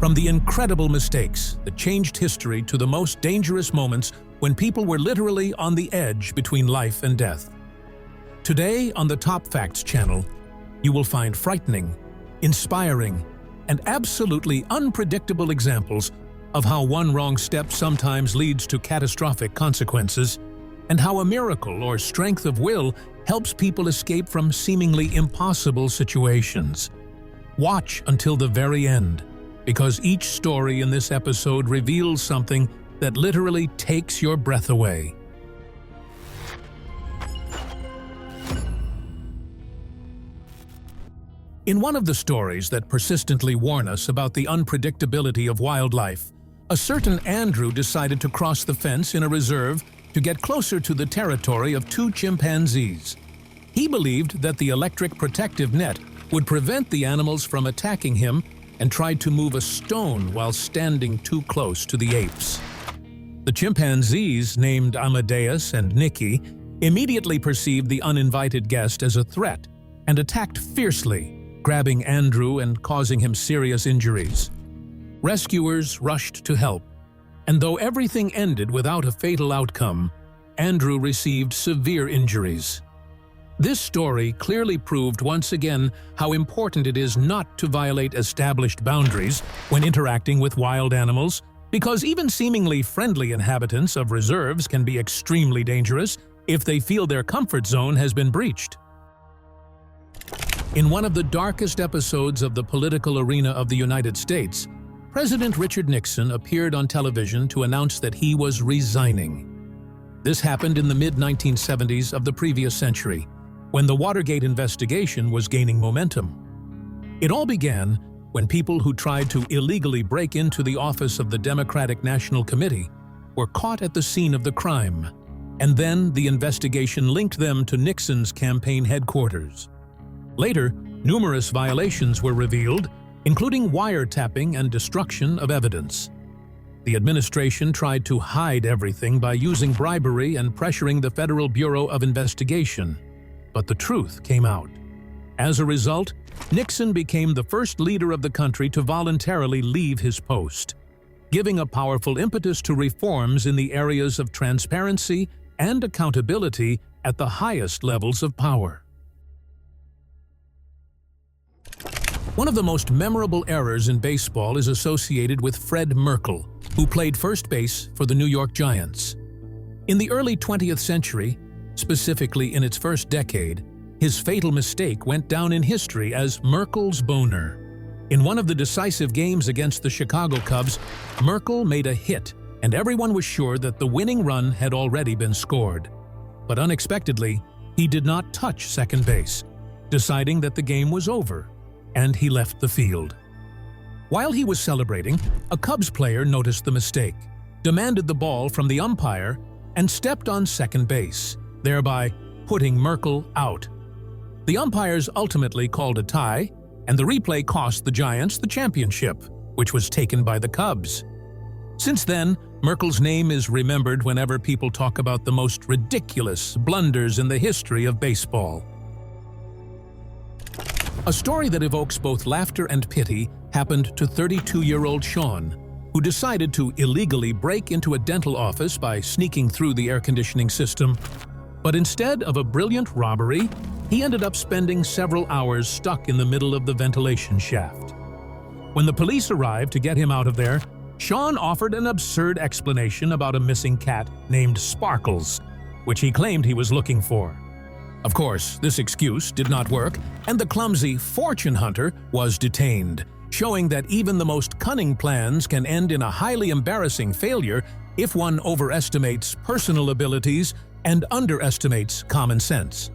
From the incredible mistakes that changed history to the most dangerous moments when people were literally on the edge between life and death. Today on the TopFacts channel, you will find frightening, inspiring, and absolutely unpredictable examples of how one wrong step sometimes leads to catastrophic consequences, and how a miracle or strength of will helps people escape from seemingly impossible situations. Watch until the very end, because each story in this episode reveals something that literally takes your breath away. In one of the stories that persistently warn us about the unpredictability of wildlife, a certain Andrew decided to cross the fence in a reserve to get closer to the territory of two chimpanzees. He believed that the electric protective net would prevent the animals from attacking him and tried to move a stone while standing too close to the apes. The chimpanzees, named Amadeus and Nicky, immediately perceived the uninvited guest as a threat and attacked fiercely, grabbing Andrew and causing him serious injuries. Rescuers rushed to help, and though everything ended without a fatal outcome, Andrew received severe injuries. This story clearly proved once again how important it is not to violate established boundaries when interacting with wild animals, because even seemingly friendly inhabitants of reserves can be extremely dangerous if they feel their comfort zone has been breached. In one of the darkest episodes of the political arena of the United States, President Richard Nixon appeared on television to announce that he was resigning. This happened in the mid-1970s of the previous century, when the Watergate investigation was gaining momentum. It all began when people who tried to illegally break into the office of the Democratic National Committee were caught at the scene of the crime, and then the investigation linked them to Nixon's campaign headquarters. Later, numerous violations were revealed, including wiretapping and destruction of evidence. The administration tried to hide everything by using bribery and pressuring the Federal Bureau of Investigation, but the truth came out. As a result, Nixon became the first leader of the country to voluntarily leave his post, giving a powerful impetus to reforms in the areas of transparency and accountability at the highest levels of power. One of the most memorable errors in baseball is associated with Fred Merkel, who played first base for the New York Giants. In the early 20th century, specifically in its first decade, his fatal mistake went down in history as Merkel's boner. In one of the decisive games against the Chicago Cubs, Merkel made a hit, and everyone was sure that the winning run had already been scored. But unexpectedly, he did not touch second base, deciding that the game was over, and he left the field. While he was celebrating, a Cubs player noticed the mistake, demanded the ball from the umpire, and stepped on second base, thereby putting Merkel out. The umpires ultimately called a tie, and the replay cost the Giants the championship, which was taken by the Cubs. Since then, Merkel's name is remembered whenever people talk about the most ridiculous blunders in the history of baseball. A story that evokes both laughter and pity happened to 32-year-old Shawn, who decided to illegally break into a dental office by sneaking through the air conditioning system. But instead of a brilliant robbery, he ended up spending several hours stuck in the middle of the ventilation shaft. When the police arrived to get him out of there, Shawn offered an absurd explanation about a missing cat named Sparkles, which he claimed he was looking for. Of course, this excuse did not work, and the clumsy fortune hunter was detained, showing that even the most cunning plans can end in a highly embarrassing failure if one overestimates personal abilities and underestimates common sense.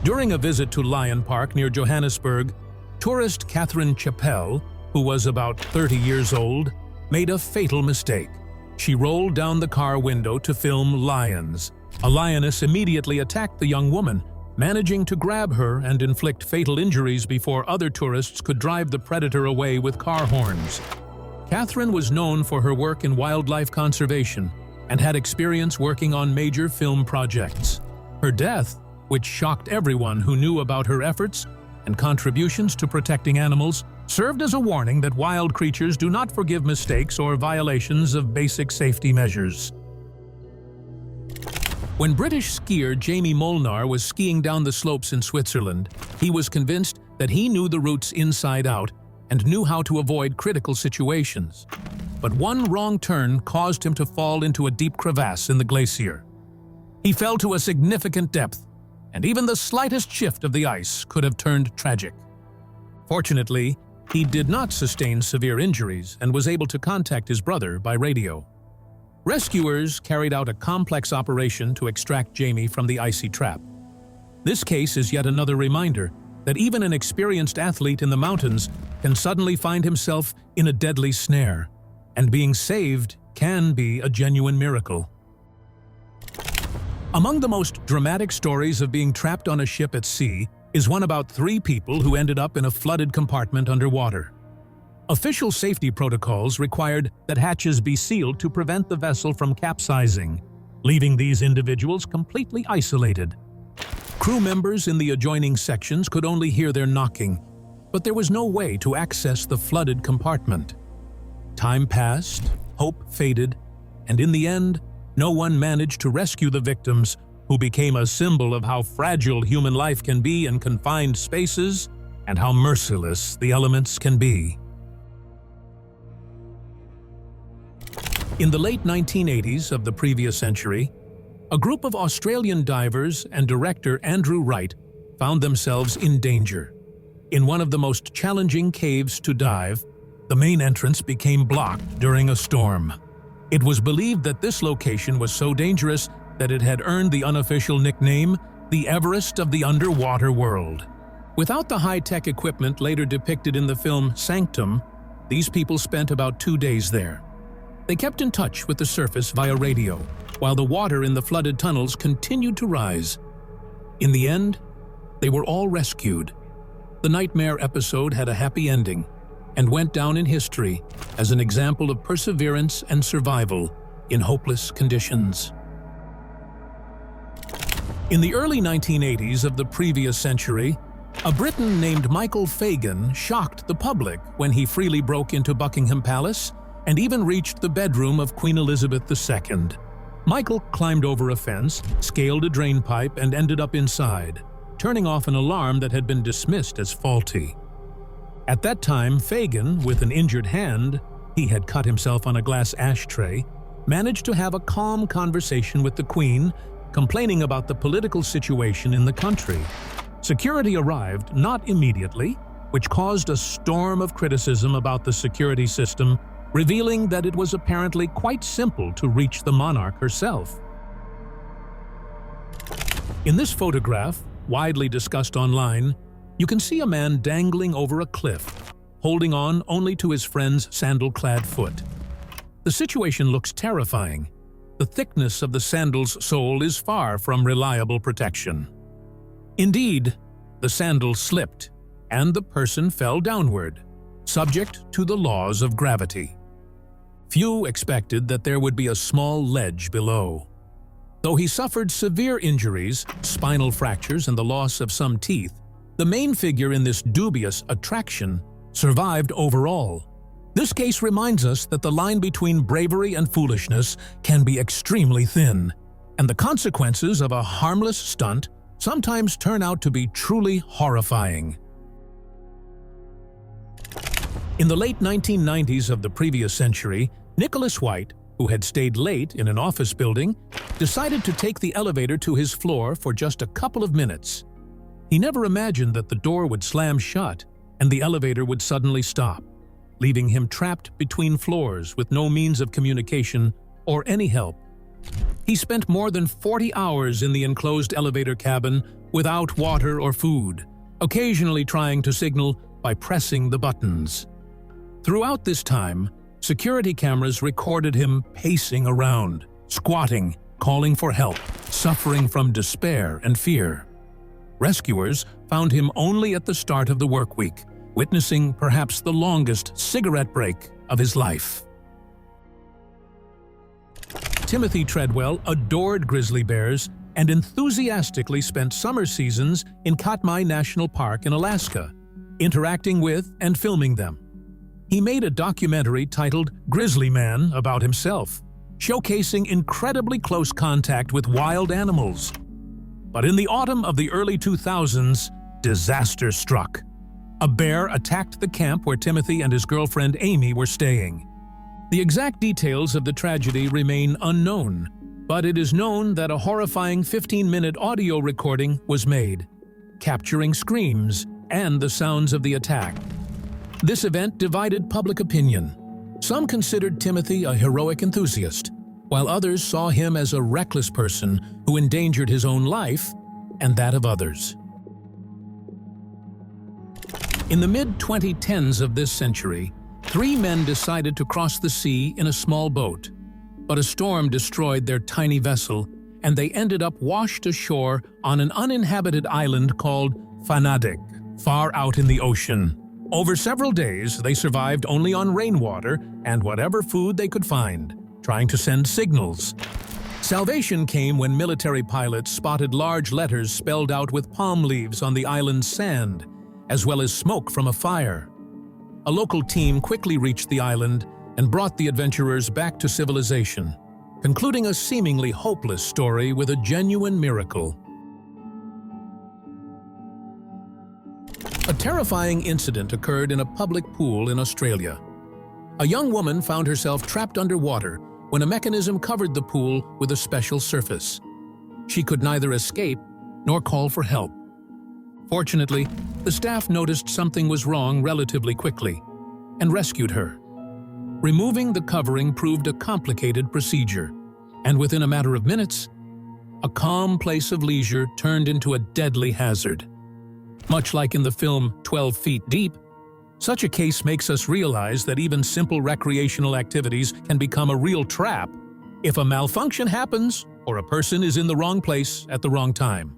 During a visit to Lion Park near Johannesburg, tourist KatherineChapelle, who was about 30 years old, made a fatal mistake. She rolled down the car window to film lions. A lioness immediately attacked the young woman, managing to grab her and inflict fatal injuries before other tourists could drive the predator away with car horns. Katherine was known for her work in wildlife conservation and had experience working on major film projects. Her death, which shocked everyone who knew about her efforts and contributions to protecting animals, served as a warning that wild creatures do not forgive mistakes or violations of basic safety measures. When British skier Jamie Molnar was skiing down the slopes in Switzerland, he was convinced that he knew the routes inside out and knew how to avoid critical situations. But one wrong turn caused him to fall into a deep crevasse in the glacier. He fell to a significant depth, and even the slightest shift of the ice could have turned tragic. Fortunately, he did not sustain severe injuries and was able to contact his brother by radio. Rescuers carried out a complex operation to extract Jamie from the icy trap. This case is yet another reminder that even an experienced athlete in the mountains can suddenly find himself in a deadly snare, and being saved can be a genuine miracle. Among the most dramatic stories of being trapped on a ship at sea is one about 3 people who ended up in a flooded compartment underwater. Official safety protocols required that hatches be sealed to prevent the vessel from capsizing, leaving these individuals completely isolated. Crew members in the adjoining sections could only hear their knocking, but there was no way to access the flooded compartment. Time passed, hope faded, and in the end, no one managed to rescue the victims, who became a symbol of how fragile human life can be in confined spaces and how merciless the elements can be. In the late 1980s of the previous century, a group of Australian divers and director Andrew Wright found themselves in danger. In one of the most challenging caves to dive, the main entrance became blocked during a storm. It was believed that this location was so dangerous that it had earned the unofficial nickname, the Everest of the underwater world. Without the high-tech equipment later depicted in the film Sanctum, these people spent about 2 days there. They kept in touch with the surface via radio, while the water in the flooded tunnels continued to rise. In the end, they were all rescued. The nightmare episode had a happy ending and went down in history as an example of perseverance and survival in hopeless conditions. In the early 1980s of the previous century, a Briton named Michael Fagan shocked the public when he freely broke into Buckingham Palace and even reached the bedroom of Queen Elizabeth II. Michael climbed over a fence, scaled a drain pipe, and ended up inside, turning off an alarm that had been dismissed as faulty. At that time, Fagan, with an injured hand — he had cut himself on a glass ashtray — managed to have a calm conversation with the Queen, complaining about the political situation in the country. Security arrived not immediately, which caused a storm of criticism about the security system, revealing that it was apparently quite simple to reach the monarch herself. In this photograph, widely discussed online, you can see a man dangling over a cliff, holding on only to his friend's sandal-clad foot. The situation looks terrifying. The thickness of the sandal's sole is far from reliable protection. Indeed, the sandal slipped, and the person fell downward, subject to the laws of gravity. Few expected that there would be a small ledge below. Though he suffered severe injuries, spinal fractures, and the loss of some teeth, the main figure in this dubious attraction survived overall. This case reminds us that the line between bravery and foolishness can be extremely thin, and the consequences of a harmless stunt sometimes turn out to be truly horrifying. In the late 1990s of the previous century, Nicholas White, who had stayed late in an office building, decided to take the elevator to his floor for just a couple of minutes. He never imagined that the door would slam shut and the elevator would suddenly stop, leaving him trapped between floors with no means of communication or any help. He spent more than 40 hours in the enclosed elevator cabin without water or food, occasionally trying to signal by pressing the buttons. Throughout this time, security cameras recorded him pacing around, squatting, calling for help, suffering from despair and fear. Rescuers found him only at the start of the work week, witnessing perhaps the longest cigarette break of his life. Timothy Treadwell adored grizzly bears and enthusiastically spent summer seasons in Katmai National Park in Alaska. interacting with and filming them. He made a documentary titled Grizzly Man about himself, showcasing incredibly close contact with wild animals. But in the autumn of the early 2000s, disaster struck. A bear attacked the camp where Timothy and his girlfriend Amy were staying. The exact details of the tragedy remain unknown, but it is known that a horrifying 15-minute audio recording was made, capturing screams and the sounds of the attack. This event divided public opinion. Some considered Timothy a heroic enthusiast, while others saw him as a reckless person who endangered his own life and that of others. In the mid-2010s of this century, 3 men decided to cross the sea in a small boat, but a storm destroyed their tiny vessel, and they ended up washed ashore on an uninhabited island called Fanadik, far out in the ocean. Over several days, they survived only on rainwater and whatever food they could find, trying to send signals. Salvation came when military pilots spotted large letters spelled out with palm leaves on the island's sand, as well as smoke from a fire. A local team quickly reached the island and brought the adventurers back to civilization, concluding a seemingly hopeless story with a genuine miracle. A terrifying incident occurred in a public pool in Australia. A young woman found herself trapped underwater when a mechanism covered the pool with a special surface. She could neither escape nor call for help. Fortunately, the staff noticed something was wrong relatively quickly and rescued her. Removing the covering proved a complicated procedure, and within a matter of minutes, a calm place of leisure turned into a deadly hazard. Much like in the film 12 Feet Deep, such a case makes us realize that even simple recreational activities can become a real trap if a malfunction happens or a person is in the wrong place at the wrong time.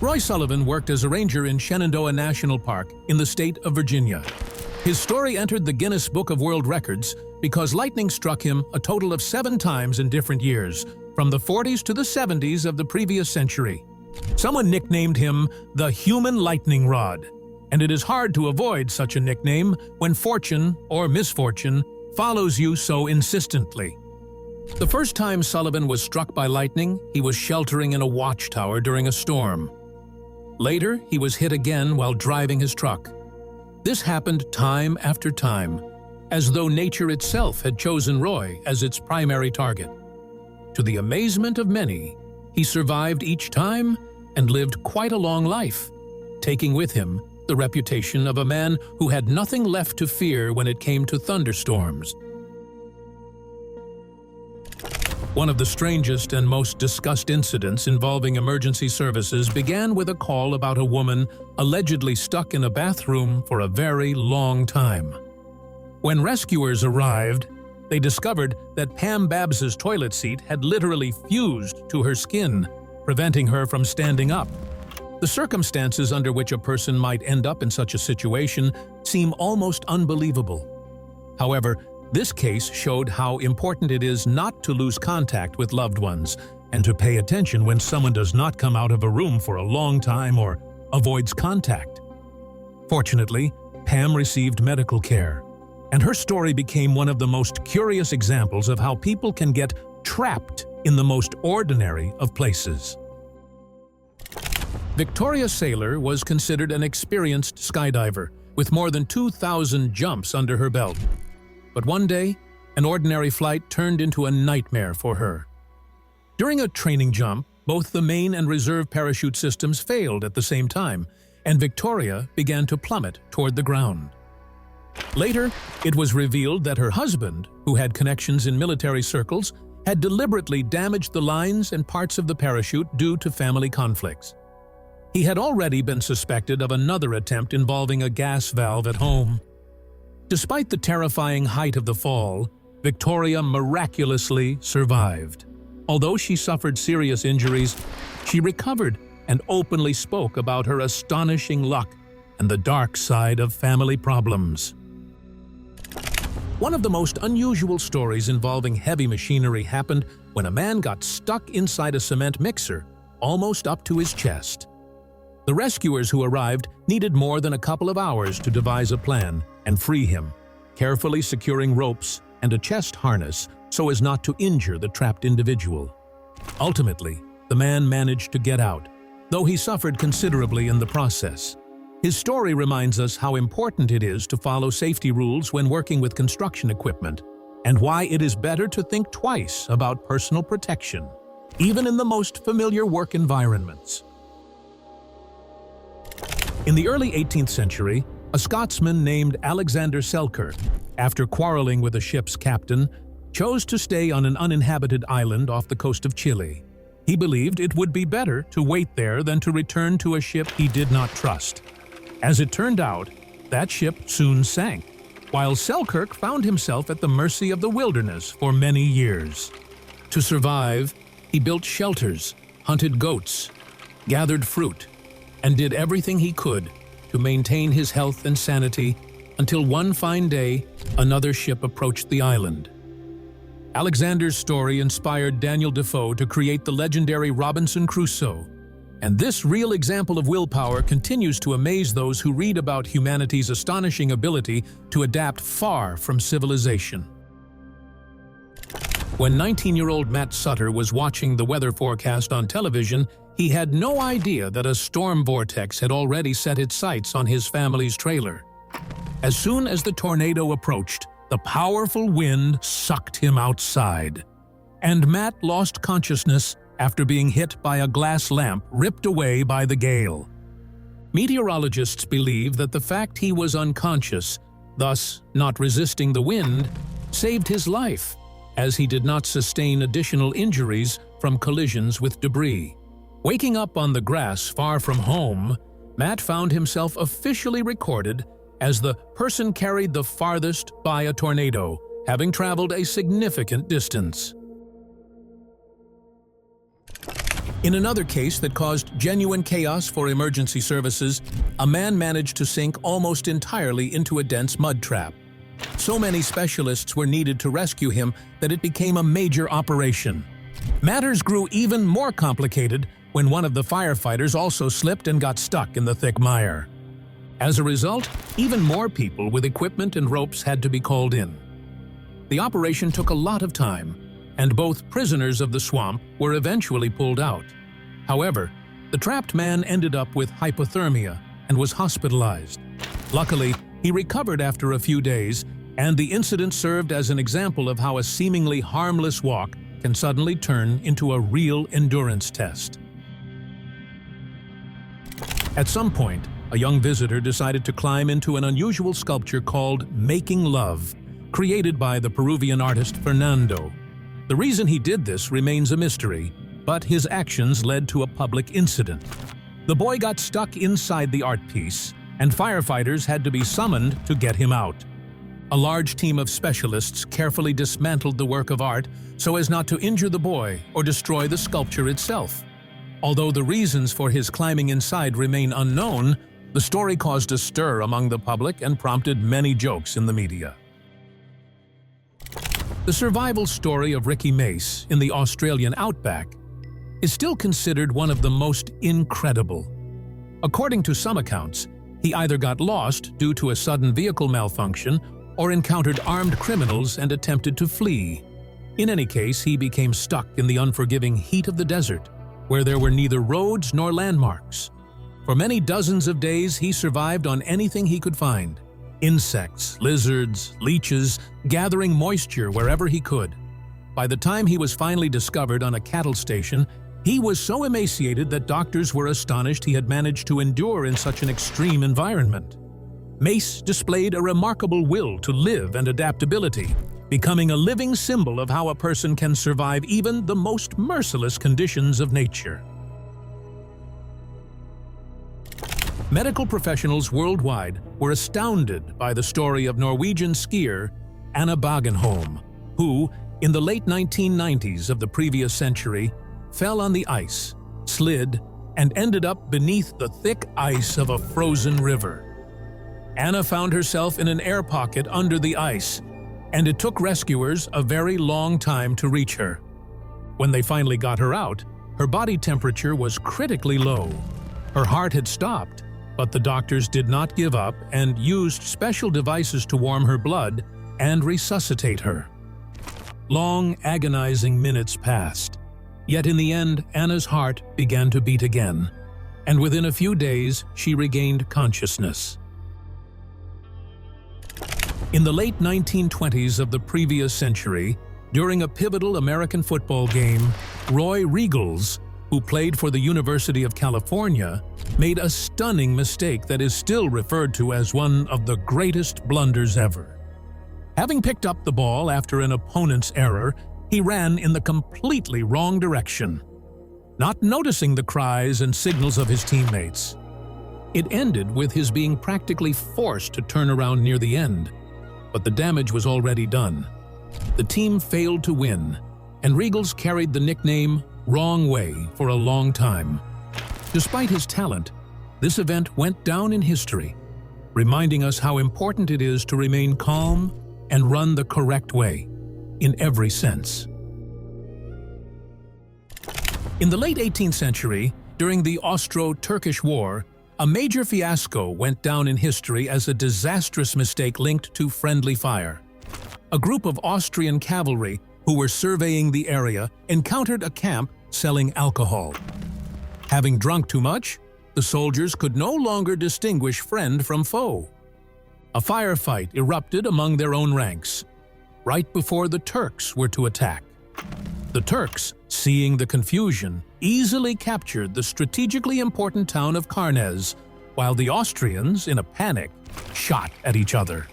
Roy Sullivan worked as a ranger in Shenandoah National Park in the state of Virginia. His story entered the Guinness Book of World Records because lightning struck him a total of 7 times in different years, from the 40s to the 70s of the previous century. Someone nicknamed him the Human Lightning Rod, and it is hard to avoid such a nickname when fortune or misfortune follows you so insistently. The first time Sullivan was struck by lightning, he was sheltering in a watchtower during a storm. Later, he was hit again while driving his truck. This happened time after time, as though nature itself had chosen Roy as its primary target. To the amazement of many, he survived each time and lived quite a long life, taking with him the reputation of a man who had nothing left to fear when it came to thunderstorms. One of the strangest and most discussed incidents involving emergency services began with a call about a woman allegedly stuck in a bathroom for a very long time. When rescuers arrived, they discovered that Pam Babs's toilet seat had literally fused to her skin, preventing her from standing up. The circumstances under which a person might end up in such a situation seem almost unbelievable. However, this case showed how important it is not to lose contact with loved ones and to pay attention when someone does not come out of a room for a long time or avoids contact. Fortunately, Pam received medical care, and her story became one of the most curious examples of how people can get trapped in the most ordinary of places. Victoria Saylor was considered an experienced skydiver, with more than 2,000 jumps under her belt. But one day, an ordinary flight turned into a nightmare for her. During a training jump, both the main and reserve parachute systems failed at the same time, and Victoria began to plummet toward the ground. Later, it was revealed that her husband, who had connections in military circles, had deliberately damaged the lines and parts of the parachute due to family conflicts. He had already been suspected of another attempt involving a gas valve at home. Despite the terrifying height of the fall, Victoria miraculously survived. Although she suffered serious injuries, she recovered and openly spoke about her astonishing luck and the dark side of family problems. One of the most unusual stories involving heavy machinery happened when a man got stuck inside a cement mixer, almost up to his chest. The rescuers who arrived needed more than a couple of hours to devise a plan and free him, carefully securing ropes and a chest harness so as not to injure the trapped individual. Ultimately, the man managed to get out, though he suffered considerably in the process. His story reminds us how important it is to follow safety rules when working with construction equipment, and why it is better to think twice about personal protection, even in the most familiar work environments. In the early 18th century, a Scotsman named Alexander Selkirk, after quarreling with a ship's captain, chose to stay on an uninhabited island off the coast of Chile. He believed it would be better to wait there than to return to a ship he did not trust. As it turned out, that ship soon sank, while Selkirk found himself at the mercy of the wilderness for many years. To survive, he built shelters, hunted goats, gathered fruit, and did everything he could to maintain his health and sanity until one fine day, another ship approached the island. Alexander's story inspired Daniel Defoe to create the legendary Robinson Crusoe, and this real example of willpower continues to amaze those who read about humanity's astonishing ability to adapt far from civilization. When 19-year-old Matt Sutter was watching the weather forecast on television, he had no idea that a storm vortex had already set its sights on his family's trailer. As soon as the tornado approached, the powerful wind sucked him outside, and Matt lost consciousness after being hit by a glass lamp ripped away by the gale. Meteorologists believe that the fact he was unconscious, thus not resisting the wind, saved his life, as he did not sustain additional injuries from collisions with debris. Waking up on the grass far from home, Matt found himself officially recorded as the person carried the farthest by a tornado, having traveled a significant distance. In another case that caused genuine chaos for emergency services, a man managed to sink almost entirely into a dense mud trap. So many specialists were needed to rescue him that it became a major operation. Matters grew even more complicated when one of the firefighters also slipped and got stuck in the thick mire. As a result, even more people with equipment and ropes had to be called in. The operation took a lot of time, and both prisoners of the swamp were eventually pulled out. However, the trapped man ended up with hypothermia and was hospitalized. Luckily, he recovered after a few days, and the incident served as an example of how a seemingly harmless walk can suddenly turn into a real endurance test. At some point, a young visitor decided to climb into an unusual sculpture called Making Love, created by the Peruvian artist Fernando. The reason he did this remains a mystery, but his actions led to a public incident. The boy got stuck inside the art piece, and firefighters had to be summoned to get him out. A large team of specialists carefully dismantled the work of art so as not to injure the boy or destroy the sculpture itself. Although the reasons for his climbing inside remain unknown, the story caused a stir among the public and prompted many jokes in the media. The survival story of Ricky Mace in the Australian outback is still considered one of the most incredible. According to some accounts, he either got lost due to a sudden vehicle malfunction or encountered armed criminals and attempted to flee. In any case, he became stuck in the unforgiving heat of the desert, where there were neither roads nor landmarks. For many dozens of days, he survived on anything he could find: insects, lizards, leeches, gathering moisture wherever he could. By the time he was finally discovered on a cattle station, he was so emaciated that doctors were astonished he had managed to endure in such an extreme environment. Mace displayed a remarkable will to live and adaptability, becoming a living symbol of how a person can survive even the most merciless conditions of nature. Medical professionals worldwide were astounded by the story of Norwegian skier Anna Bagenholm, who, in the late 1990s of the previous century, fell on the ice, slid, and ended up beneath the thick ice of a frozen river. Anna found herself in an air pocket under the ice, and it took rescuers a very long time to reach her. When they finally got her out, her body temperature was critically low. Her heart had stopped, but the doctors did not give up and used special devices to warm her blood and resuscitate her. Long, agonizing minutes passed, yet in the end, Anna's heart began to beat again, and within a few days, she regained consciousness. In the late 1920s of the previous century, during a pivotal American football game, Roy Regals, who played for the University of California, made a stunning mistake that is still referred to as one of the greatest blunders ever. Having picked up the ball after an opponent's error, he ran in the completely wrong direction, not noticing the cries and signals of his teammates. It ended with his being practically forced to turn around near the end, but the damage was already done. The team failed to win, and Regals carried the nickname Wrong Way for a long time. Despite his talent, this event went down in history, reminding us how important it is to remain calm and run the correct way, in every sense. In the late 18th century, during the Austro-Turkish War, a major fiasco went down in history as a disastrous mistake linked to friendly fire. A group of Austrian cavalry who were surveying the area encountered a camp selling alcohol. Having drunk too much, the soldiers could no longer distinguish friend from foe. A firefight erupted among their own ranks, right before the Turks were to attack. The Turks, seeing the confusion, easily captured the strategically important town of Karnes, while the Austrians, in a panic, shot at each other.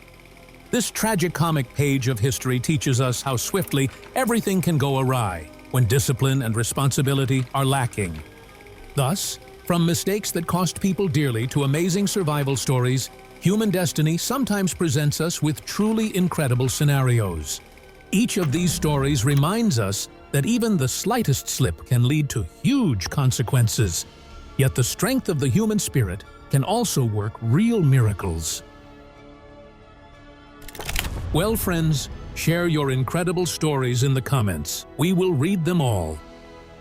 This tragicomic page of history teaches us how swiftly everything can go awry when discipline and responsibility are lacking. Thus, from mistakes that cost people dearly to amazing survival stories, human destiny sometimes presents us with truly incredible scenarios. Each of these stories reminds us that even the slightest slip can lead to huge consequences, yet the strength of the human spirit can also work real miracles. Well, friends, share your incredible stories in the comments. We will read them all.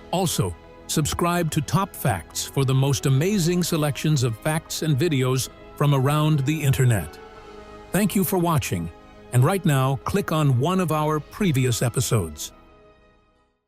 Also, subscribe to TopFacts for the most amazing selections of facts and videos from around the internet. Thank you for watching, and right now, click on one of our previous episodes.